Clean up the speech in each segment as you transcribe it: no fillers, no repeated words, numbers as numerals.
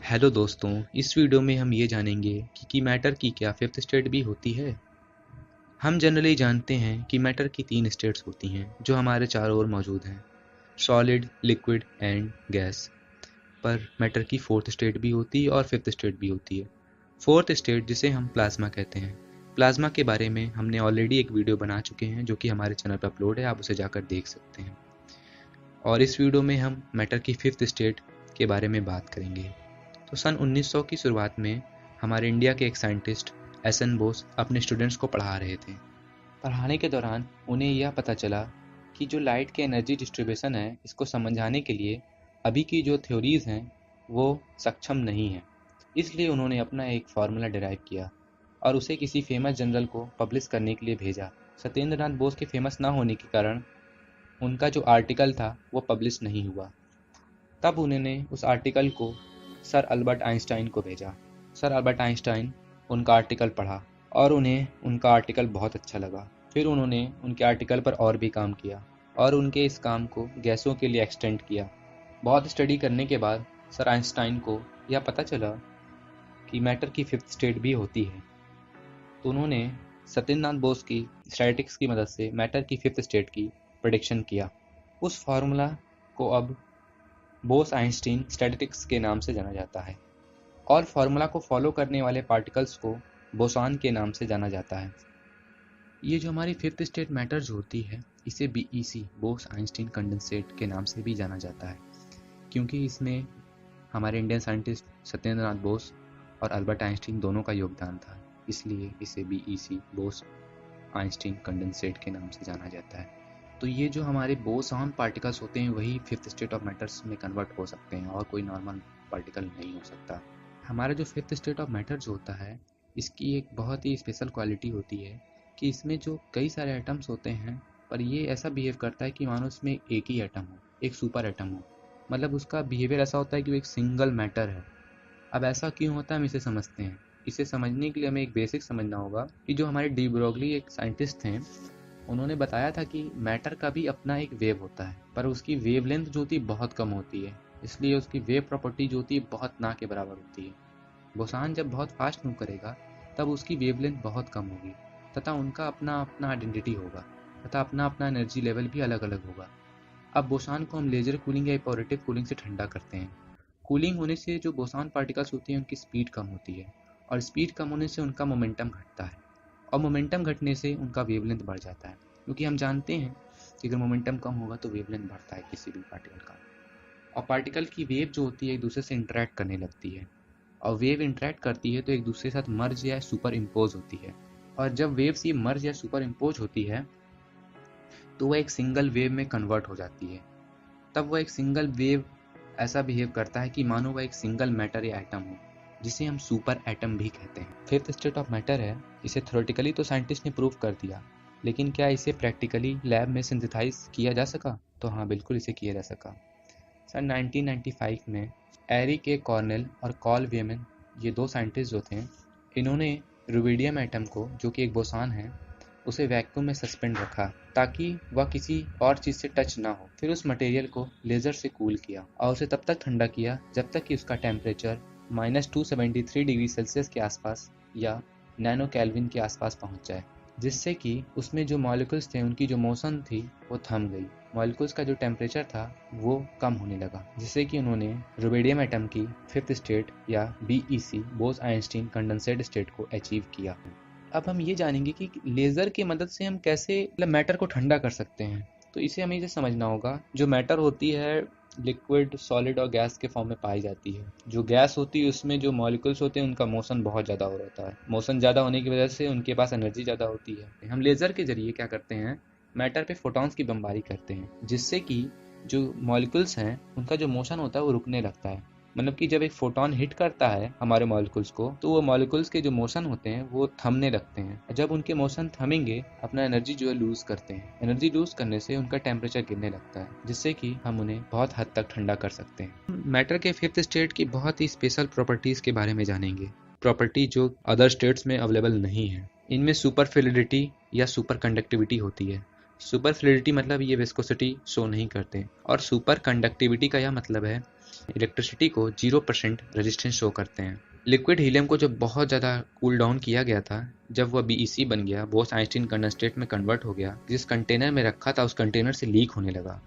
Hello दोस्तों, इस video में हम ये जानेंगे कि मैटर की क्या फिफ्थ स्टेट भी होती है। हम जनरली जानते हैं कि मैटर की तीन स्टेट्स होती हैं जो हमारे चारों ओर मौजूद हैं, सॉलिड, लिक्विड एंड गैस। पर मैटर की फोर्थ स्टेट भी होती है और फिफ्थ स्टेट भी होती है। फोर्थ स्टेट जिसे हम प्लाज्मा कहते हैं। प्लाज्मा के बारे में हमने ऑलरेडी एक वीडियो बना चुके हैं जो कि हमारे चैनल पर अपलोड है, आप उसे जाकर देख सकते हैं। और इस वीडियो में हम मैटर की फिफ्थ स्टेट के बारे में बात करेंगे। तो सन 1900 की शुरुआत में हमारे इंडिया के एक साइंटिस्ट एस.एन. बोस अपने स्टूडेंट्स को पढ़ा रहे थे। पढ़ाने के दौरान उन्हें यह पता चला कि जो लाइट के एनर्जी डिस्ट्रीब्यूशन है, इसको समझाने के लिए अभी की जो थ्योरीज हैं वो सक्षम नहीं है। इसलिए उन्होंने अपना एक फार्मूला डिराइव किया और उसे किसी फेमस जर्नल को पब्लिश करने के लिए भेजा। सत्येंद्र नाथ बोस के फेमस ना होने के कारण उनका जो आर्टिकल था वो पब्लिश नहीं हुआ। तब उन्होंने उस आर्टिकल को सर अल्बर्ट आइंस्टाइन को भेजा। सर अल्बर्ट आइंस्टाइन उनका आर्टिकल पढ़ा और उन्हें उनका आर्टिकल बहुत अच्छा लगा। फिर उन्होंने उनके आर्टिकल पर और भी काम किया और उनके इस काम को गैसों के लिए एक्सटेंड किया। बहुत स्टडी करने के बाद सर आइंस्टाइन को यह पता चला कि मैटर की फिफ्थ स्टेट भी होती है। तो उन्होंने सत्येंद्र नाथ बोस की स्टैटिस्टिक्स की मदद से मैटर की फिफ्थ स्टेट की प्रेडिक्शन किया। उस फार्मूला को अब बोस आइंस्टीन स्टैटिस्टिक्स के नाम से जाना जाता है और फार्मूला को फॉलो करने वाले पार्टिकल्स को बोसॉन के नाम से जाना जाता है। ये जो हमारी फिफ्थ स्टेट मैटर जो होती है, इसे BEC बोस आइंस्टीन कंडेंसेट के नाम से भी जाना जाता है, क्योंकि इसमें हमारे इंडियन साइंटिस्ट सत्येंद्र नाथ बोस और अल्बर्ट आइंस्टीन दोनों का योगदान था, इसलिए इसे BEC बोस आइंस्टीन कंडेंसेट के नाम से जाना जाता है। तो ये जो हमारे बोसॉन पार्टिकल्स होते हैं वही फिफ्थ स्टेट ऑफ मैटर्स में कन्वर्ट हो सकते हैं और कोई नॉर्मल पार्टिकल नहीं हो सकता। हमारा जो फिफ्थ स्टेट ऑफ मैटर जो होता है, इसकी एक बहुत ही स्पेशल क्वालिटी होती है कि इसमें जो कई सारे एटम्स होते हैं, पर ये ऐसा बिहेव करता है कि मानो इसमें एक ही एटम हो, एक सुपर एटम हो। मतलब उसका बिहेवियर ऐसा होता है कि वो एक सिंगल मैटर है। अब ऐसा क्यों होता है हम इसे समझते हैं। इसे समझने के लिए हमें एक बेसिक समझना होगा कि जो हमारे डी ब्रोगली एक साइंटिस्ट थे, उन्होंने बताया था कि मैटर का भी अपना एक वेव होता है, पर उसकी वेवलेंथ जो होती है बहुत कम होती है, इसलिए उसकी वेव प्रॉपर्टी जो होती है बहुत ना के बराबर होती है। बोसान जब बहुत फास्ट मूव करेगा तब उसकी वेवलेंथ बहुत कम होगी तथा उनका अपना अपना आइडेंटिटी होगा तथा अपना अपना एनर्जी लेवल भी अलग अलग होगा। अब बोसान को हम लेजर कूलिंग या इपोरेटिव कूलिंग से ठंडा करते हैं। कूलिंग होने से जो बोसान पार्टिकल्स होती हैं उनकी स्पीड कम होती है और स्पीड कम होने से उनका मोमेंटम घटता है और मोमेंटम घटने से उनका वेवलेंथ बढ़ जाता है, क्योंकि हम जानते हैं कि अगर मोमेंटम कम होगा तो वेवलेंथ बढ़ता है किसी भी पार्टिकल का। और पार्टिकल की वेव जो होती है एक दूसरे से इंटरेक्ट करने लगती है और वेव इंटरेक्ट करती है तो एक दूसरे के साथ मर्ज या सुपर इम्पोज होती है। और जब वेव्स ये मर्ज या सुपर इम्पोज होती है तो वह एक सिंगल वेव में कन्वर्ट हो जाती है। तब वह एक सिंगल वेव ऐसा बिहेव करता है कि मानो वह एक सिंगल मैटर या एटम हो, जिसे हम सुपर एटम भी कहते हैं। फिफ्थ स्टेट ऑफ मैटर है, इसे थ्योरेटिकली तो साइंटिस्ट ने प्रूव कर दिया, लेकिन क्या इसे प्रैक्टिकली लैब में सिंथेसाइज किया जा सका? तो हाँ, बिल्कुल इसे किया जा सका। सन 1995 में एरिक ए कॉर्नेल और कॉल वेमन, ये दो साइंटिस्ट जो थे, इन्होंने रुबिडियम एटम को, जो कि एक बोसान है, उसे वैक्यूम में सस्पेंड रखा ताकि वह किसी और चीज़ से टच ना हो। फिर उस मटेरियल को लेज़र से कूल किया और उसे तब तक ठंडा किया जब तक कि उसका टेम्परेचर -273 डिग्री सेल्सियस के आसपास या नैनो केल्विन के आसपास पहुंच जाए, जिससे कि उसमें जो मॉलिक्यूल्स थे उनकी जो मोशन थी वो थम गई। मॉलिक्यूल्स का जो टेम्परेचर था वो कम होने लगा, जिससे कि उन्होंने रुबिडियम एटम की फिफ्थ स्टेट या BEC Bose Einstein condensate state को अचीव किया। अब हम ये जानेंगे कि लेज़र की मदद से हम कैसे मैटर को ठंडा कर सकते हैं। तो इसे हमें ये समझना होगा, जो मैटर होती है लिक्विड, सॉलिड और गैस के फॉर्म में पाई जाती है। जो गैस होती है उसमें जो मॉलिक्यूल्स होते हैं उनका मोशन बहुत ज़्यादा हो रहता है। मोशन ज़्यादा होने की वजह से उनके पास एनर्जी ज़्यादा होती है। हम लेज़र के जरिए क्या करते हैं, मैटर पे फोटॉन्स की बमबारी करते हैं, जिससे कि जो मॉलिक्यूल्स हैं उनका जो मोशन होता है वो रुकने लगता है। मतलब कि जब एक फोटोन हिट करता है हमारे मॉलिक्यूल्स को, तो वो मॉलिक्यूल्स के जो मोशन होते हैं वो थमने लगते हैं। जब उनके मोशन थमेंगे, अपना एनर्जी जो है लूज करते हैं। एनर्जी लूज करने से उनका टेम्परेचर गिरने लगता है, जिससे कि हम उन्हें बहुत हद तक ठंडा कर सकते हैं। मैटर के फिफ्थ स्टेट की बहुत ही स्पेशल प्रॉपर्टीज के बारे में जानेंगे, प्रॉपर्टी जो अदर स्टेट्स में अवेलेबल नहीं है। इनमें सुपर फ्लूइडिटी या सुपर कंडक्टिविटी होती है। सुपर फ्लूइडिटी मतलब ये विस्कोसिटी शो नहीं करते और सुपर कंडक्टिविटी का यह मतलब है इलेक्ट्रिसिटी को 0% रेजिस्टेंस शो करते हैं। लिक्विड हीलियम को जब बहुत ज़्यादा कूल डाउन किया गया था, जब वह बीईसी बन गया, बोस-आइंस्टीन कंडेंसेट में कन्वर्ट हो गया, जिस कंटेनर में रखा था उस कंटेनर से लीक होने लगा,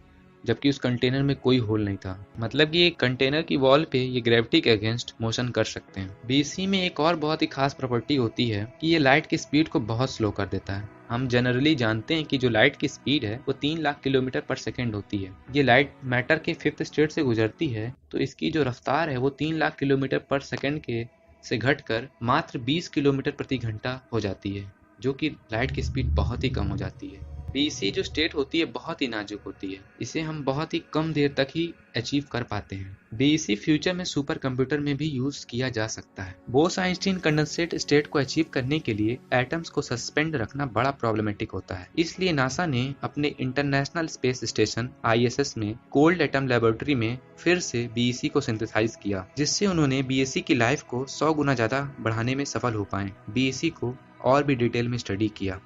जबकि उस कंटेनर में कोई होल नहीं था। मतलब कि एक कंटेनर की वॉल पे ये ग्रेविटी के अगेंस्ट मोशन कर सकते हैं। बीईसी में एक और बहुत ही खास प्रॉपर्टी होती है कि ये लाइट की स्पीड को बहुत स्लो कर देता है। हम जनरली जानते हैं कि जो लाइट की स्पीड है वो 3 लाख किलोमीटर पर सेकेंड होती है। ये लाइट मैटर के 5th स्टेट से गुजरती है, तो इसकी जो रफ्तार है वो 3 लाख किलोमीटर पर सेकेंड के से घटकर मात्र 20 किलोमीटर प्रति घंटा हो जाती है, जो कि लाइट की स्पीड बहुत ही कम हो जाती है। बीईसी जो स्टेट होती है बहुत ही नाजुक होती है, इसे हम बहुत ही कम देर तक ही अचीव कर पाते हैं। बीईसी फ्यूचर में सुपर कंप्यूटर में भी यूज किया जा सकता है। बोस-आइंस्टीन कंडेंसेट स्टेट को अचीव करने के लिए एटम्स को सस्पेंड रखना बड़ा प्रॉब्लमेटिक होता है। इसलिए नासा ने अपने इंटरनेशनल स्पेस स्टेशन ISS में कोल्ड एटम लेबोरेटरी में फिर से बीईसी को सिंथेसाइज किया, जिससे उन्होंने बीईसी की लाइफ को 100 गुना ज्यादा बढ़ाने में सफल हो पाए। बीईसी को और भी डिटेल में स्टडी किया।